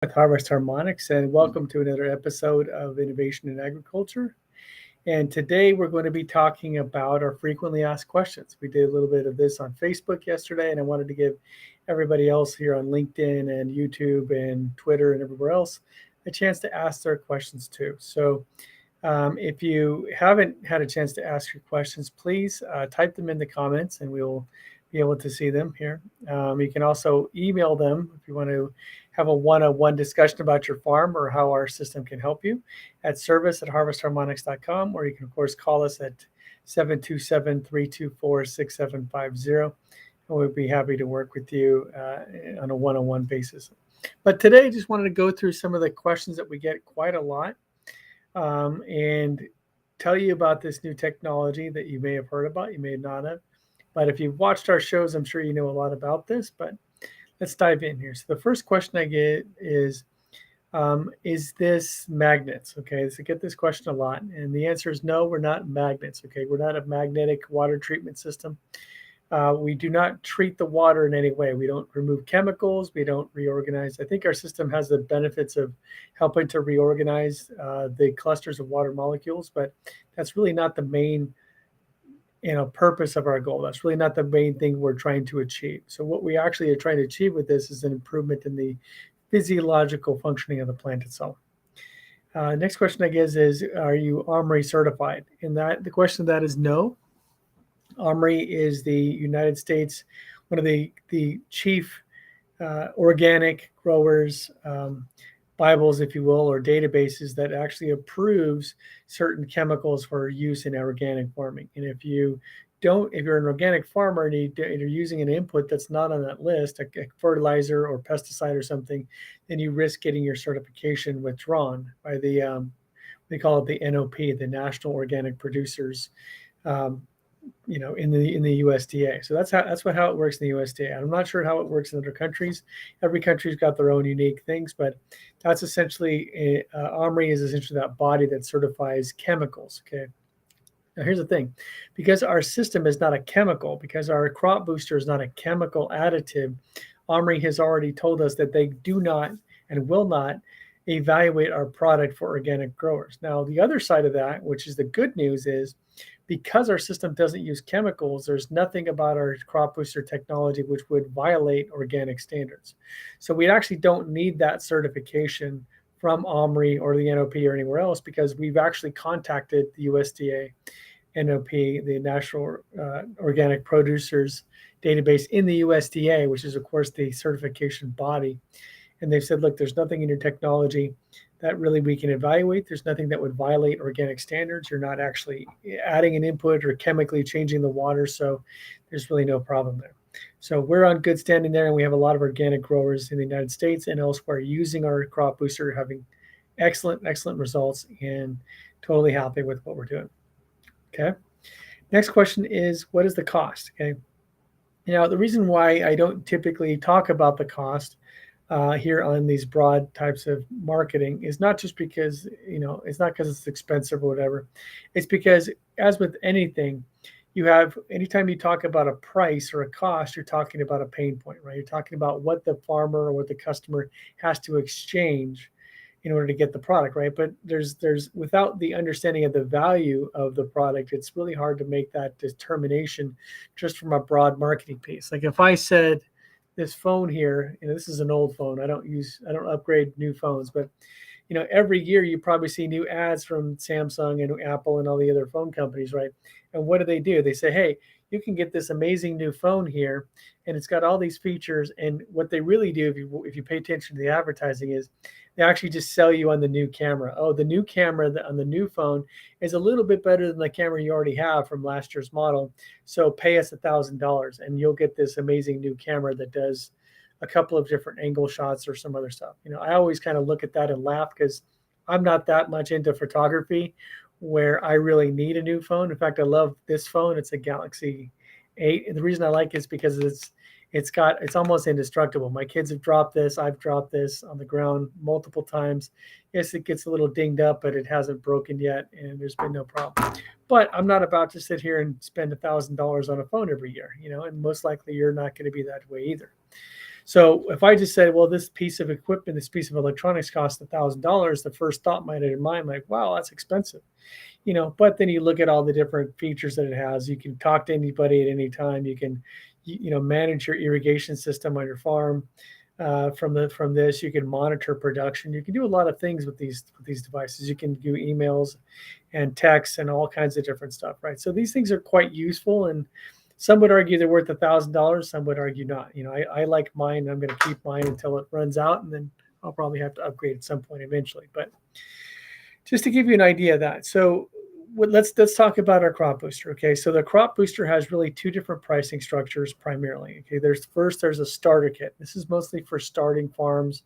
with Harvest Harmonics, and welcome to another episode of Innovation in Agriculture. And today we're going to be talking about our frequently asked questions. We did a little bit of this on Facebook yesterday, and I wanted to give everybody else here on LinkedIn and YouTube and Twitter and everywhere else a chance to ask their questions too. So if you haven't had a chance to ask your questions, please type them in the comments and we'll be able to see them here. You can also email them if you want to have a one-on-one discussion about your farm or how our system can help you at service@harvestharmonics.com, or you can, of course, call us at 727-324-6750, and we'll be happy to work with you on a one-on-one basis. But today, I just wanted to go through some of the questions that we get quite a lot and tell you about this new technology that you may have heard about, you may not have. But if you've watched our shows, I'm sure you know a lot about this. But let's dive in here. So the first question I get is this magnets? Okay, so I get this question a lot. And the answer is no, we're not magnets. Okay, we're not a magnetic water treatment system. We do not treat the water in any way. We don't remove chemicals. We don't reorganize. I think our system has the benefits of helping to reorganize the clusters of water molecules, but that's really not the main purpose of our goal. That's really not the main thing we're trying to achieve. So what we actually are trying to achieve with this is an improvement in the physiological functioning of the plant itself. Next question, I guess, is are you OMRI certified? And the question of that is no. OMRI is the United States, one of the chief organic growers Bibles, if you will, or databases that actually approves certain chemicals for use in organic farming. And if you're an organic farmer and you're using an input that's not on that list, a fertilizer or pesticide or something, then you risk getting your certification withdrawn by they call it the NOP, the National Organic Producers, in the USDA. So that's how it works in the USDA. I'm not sure how it works in other countries. Every country's got their own unique things, but that's essentially OMRI is essentially that body that certifies chemicals. Okay. Now here's the thing, because our system is not a chemical, because our crop booster is not a chemical additive, OMRI has already told us that they do not and will not evaluate our product for organic growers. Now the other side of that, which is the good news, is because our system doesn't use chemicals, there's nothing about our crop booster technology which would violate organic standards. So we actually don't need that certification from OMRI or the NOP or anywhere else, because we've actually contacted the USDA, NOP, the National Organic Producers Database in the USDA, which is, of course, the certification body. And they've said, look, there's nothing in your technology that really we can evaluate. There's nothing that would violate organic standards. You're not actually adding an input or chemically changing the water. So there's really no problem there. So we're on good standing there. And we have a lot of organic growers in the United States and elsewhere using our crop booster, having excellent results, and totally happy with what we're doing. Okay. Next question is, what is the cost? Okay. Now, the reason why I don't typically talk about the cost here on these broad types of marketing is not just because, it's not because it's expensive or whatever. It's because, as with anything, anytime you talk about a price or a cost, you're talking about a pain point, right? You're talking about what the farmer or what the customer has to exchange in order to get the product, right? But there's without the understanding of the value of the product, it's really hard to make that determination just from a broad marketing piece. Like if I said, this phone here, this is an old phone. I don't upgrade new phones, but every year you probably see new ads from Samsung and Apple and all the other phone companies, right? And what do? They say, hey, you can get this amazing new phone here, and it's got all these features. And what they really do, if you pay attention to the advertising, is they actually just sell you on the new camera. Oh, the new camera on the new phone is a little bit better than the camera you already have from last year's model. So pay us $1,000 and you'll get this amazing new camera that does a couple of different angle shots or some other stuff. I always kind of look at that and laugh, because I'm not that much into photography where I really need a new phone. In fact, I love this phone. It's a Galaxy 8. And the reason I like it is because it's almost indestructible. My kids have dropped this. I've dropped this on the ground multiple times. Yes, it gets a little dinged up, but it hasn't broken yet, and there's been no problem. But I'm not about to sit here and spend $1,000 on a phone every year, and most likely you're not going to be that way either. So if I just said, well, this piece of equipment, this piece of electronics costs $1,000, the first thought might enter mind like, wow, that's expensive. But then you look at all the different features that it has. You can talk to anybody at any time. You can manage your irrigation system on your farm from this. You can monitor production. You can do a lot of things with these devices. You can do emails and texts and all kinds of different stuff, right? So these things are quite useful, and some would argue they're worth $1,000. Some would argue not. I like mine. I'm going to keep mine until it runs out, and then I'll probably have to upgrade at some point eventually. But just to give you an idea of that. So let's talk about our crop booster. Okay, so the crop booster has really two different pricing structures primarily. Okay, there's a starter kit. This is mostly for starting farms.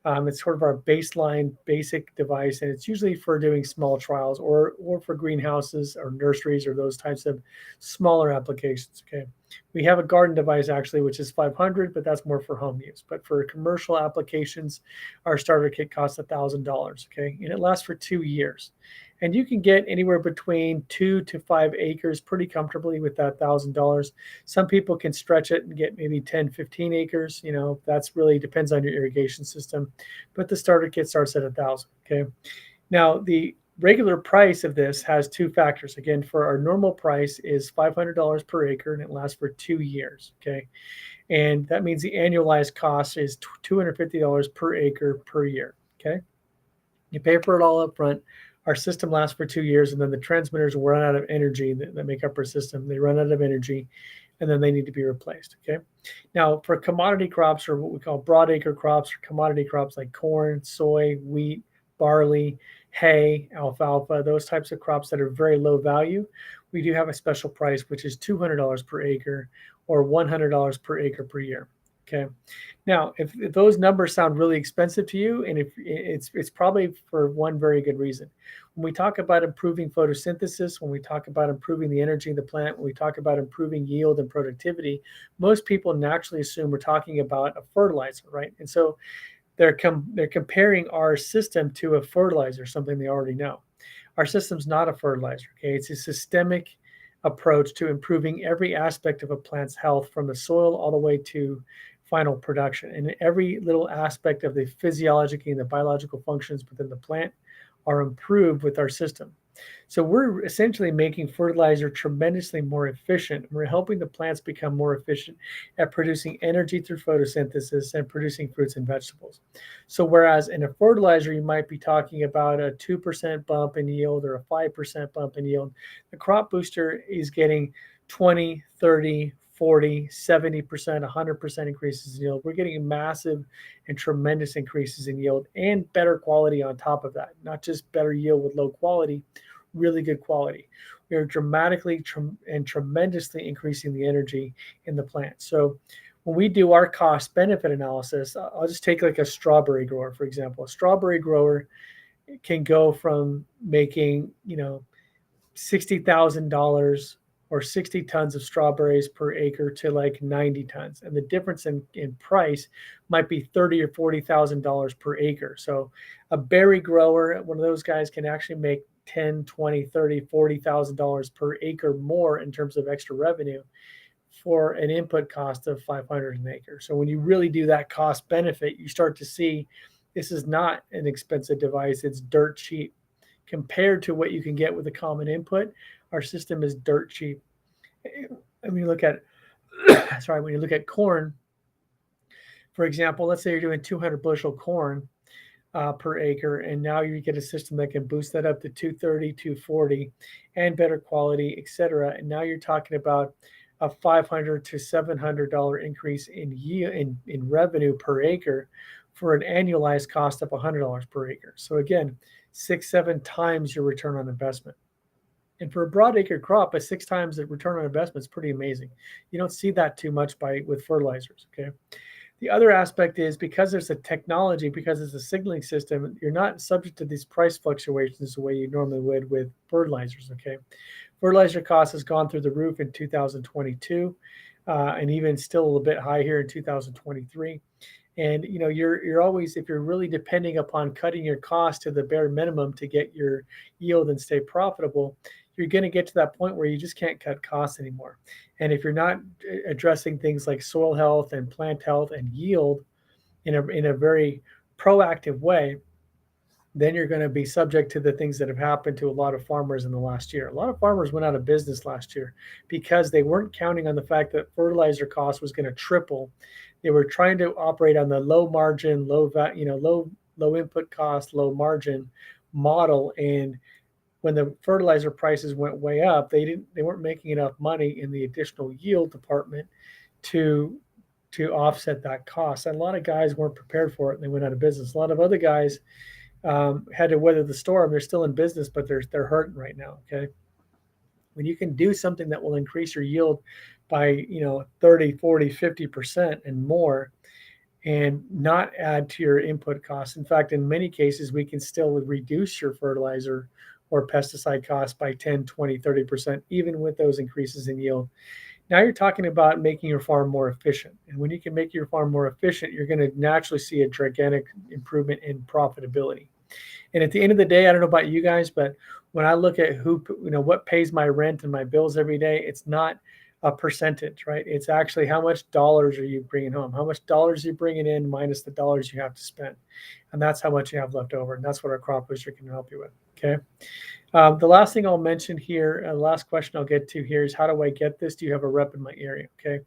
It's sort of our baseline basic device, and it's usually for doing small trials or for greenhouses or nurseries or those types of smaller applications. Okay, we have a garden device actually, which is 500, but that's more for home use. But for commercial applications, our starter kit costs $1,000. Okay, and it lasts for 2 years. And you can get anywhere between 2 to 5 acres pretty comfortably with that $1,000. Some people can stretch it and get maybe 10, 15 acres. That's really depends on your irrigation system. But the starter kit starts at 1,000. Okay. Now, the regular price of this has two factors. Again, for our normal price is $500 per acre, and it lasts for 2 years. Okay. And that means the annualized cost is $250 per acre per year. Okay. You pay for it all up front. Our system lasts for 2 years, and then the transmitters will run out of energy that make up our system. They run out of energy, and then they need to be replaced. Okay. Now, for commodity crops, or what we call broadacre crops, or commodity crops like corn, soy, wheat, barley, hay, alfalfa, those types of crops that are very low value, we do have a special price, which is $200 per acre or $100 per acre per year. Okay. Now, if those numbers sound really expensive to you, and if it's probably for one very good reason. When we talk about improving photosynthesis, when we talk about improving the energy of the plant, when we talk about improving yield and productivity, most people naturally assume we're talking about a fertilizer, right? And so they're comparing our system to a fertilizer, something they already know. Our system's not a fertilizer. Okay, it's a systemic approach to improving every aspect of a plant's health, from the soil all the way to final production. And every little aspect of the physiological and the biological functions within the plant are improved with our system. So we're essentially making fertilizer tremendously more efficient. We're helping the plants become more efficient at producing energy through photosynthesis and producing fruits and vegetables. So whereas in a fertilizer, you might be talking about a 2% bump in yield or a 5% bump in yield, the crop booster is getting 20, 30, 40, 70%, 100% increases in yield. We're getting massive and tremendous increases in yield and better quality on top of that. Not just better yield with low quality, really good quality. We are dramatically and tremendously increasing the energy in the plant. So when we do our cost benefit analysis, I'll just take like a strawberry grower, for example. A strawberry grower can go from making, $60,000 or 60 tons of strawberries per acre to like 90 tons. And the difference in price might be $30,000 or $40,000 per acre. So a berry grower, one of those guys, can actually make 10, 20, 30, $40,000 per acre more in terms of extra revenue for an input cost of 500 an acre. So when you really do that cost benefit, you start to see this is not an expensive device. It's dirt cheap compared to what you can get with a common input. Our system is dirt cheap. When you look at, when you look at corn, for example, let's say you're doing 200 bushel corn per acre, and now you get a system that can boost that up to 230, 240, and better quality, et cetera. And now you're talking about a $500 to $700 increase in yield in revenue per acre for an annualized cost of $100 per acre. So again, 6-7 times your return on investment. And for a broadacre crop, a 6 times the return on investment is pretty amazing. You don't see that too much with fertilizers. Okay. The other aspect is because there's a technology, because it's a signaling system, you're not subject to these price fluctuations the way you normally would with fertilizers. Okay. Fertilizer cost has gone through the roof in 2022, and even still a little bit high here in 2023. And you're always, if you're really depending upon cutting your cost to the bare minimum to get your yield and stay profitable, you're going to get to that point where you just can't cut costs anymore. And if you're not addressing things like soil health and plant health and yield in a very proactive way, then you're going to be subject to the things that have happened to a lot of farmers in the last year. A lot of farmers went out of business last year because they weren't counting on the fact that fertilizer cost was going to triple. They were trying to operate on the low margin, low input cost, low margin model, and when the fertilizer prices went way up, they weren't making enough money in the additional yield department to offset that cost. And a lot of guys weren't prepared for it and they went out of business. A lot of other guys had to weather the storm. They're still in business, but they're hurting right now. Okay. When you can do something that will increase your yield by 30, 40, 50% and more, and not add to your input costs. In fact, in many cases, we can still reduce your fertilizer or pesticide costs by 10, 20, 30%, even with those increases in yield. Now you're talking about making your farm more efficient. And when you can make your farm more efficient, you're going to naturally see a gigantic improvement in profitability. And at the end of the day, I don't know about you guys, but when I look at what pays my rent and my bills every day, it's not a percentage, right? It's actually how much dollars are you bringing home? How much dollars are you bringing in minus the dollars you have to spend? And that's how much you have left over. And that's what our crop booster can help you with. Okay. The last thing I'll mention here, last question I'll get to here is, how do I get this? Do you have a rep in my area? Okay.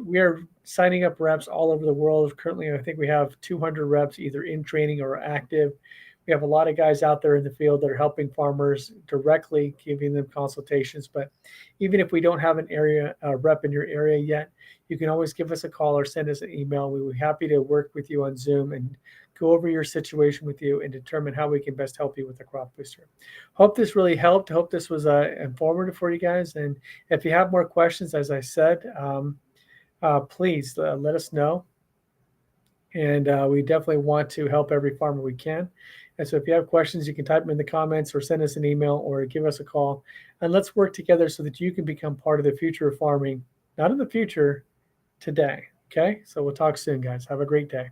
We are signing up reps all over the world. Currently, I think we have 200 reps either in training or active. We have a lot of guys out there in the field that are helping farmers directly, giving them consultations. But even if we don't have an area rep in your area yet, you can always give us a call or send us an email. We will be happy to work with you on Zoom and go over your situation with you and determine how we can best help you with the crop booster. Hope this really helped. Hope this was informative for you guys. And if you have more questions, as I said, please let us know. And we definitely want to help every farmer we can. And so if you have questions, you can type them in the comments or send us an email or give us a call. And let's work together so that you can become part of the future of farming, not in the future, today. Okay? So we'll talk soon, guys. Have a great day.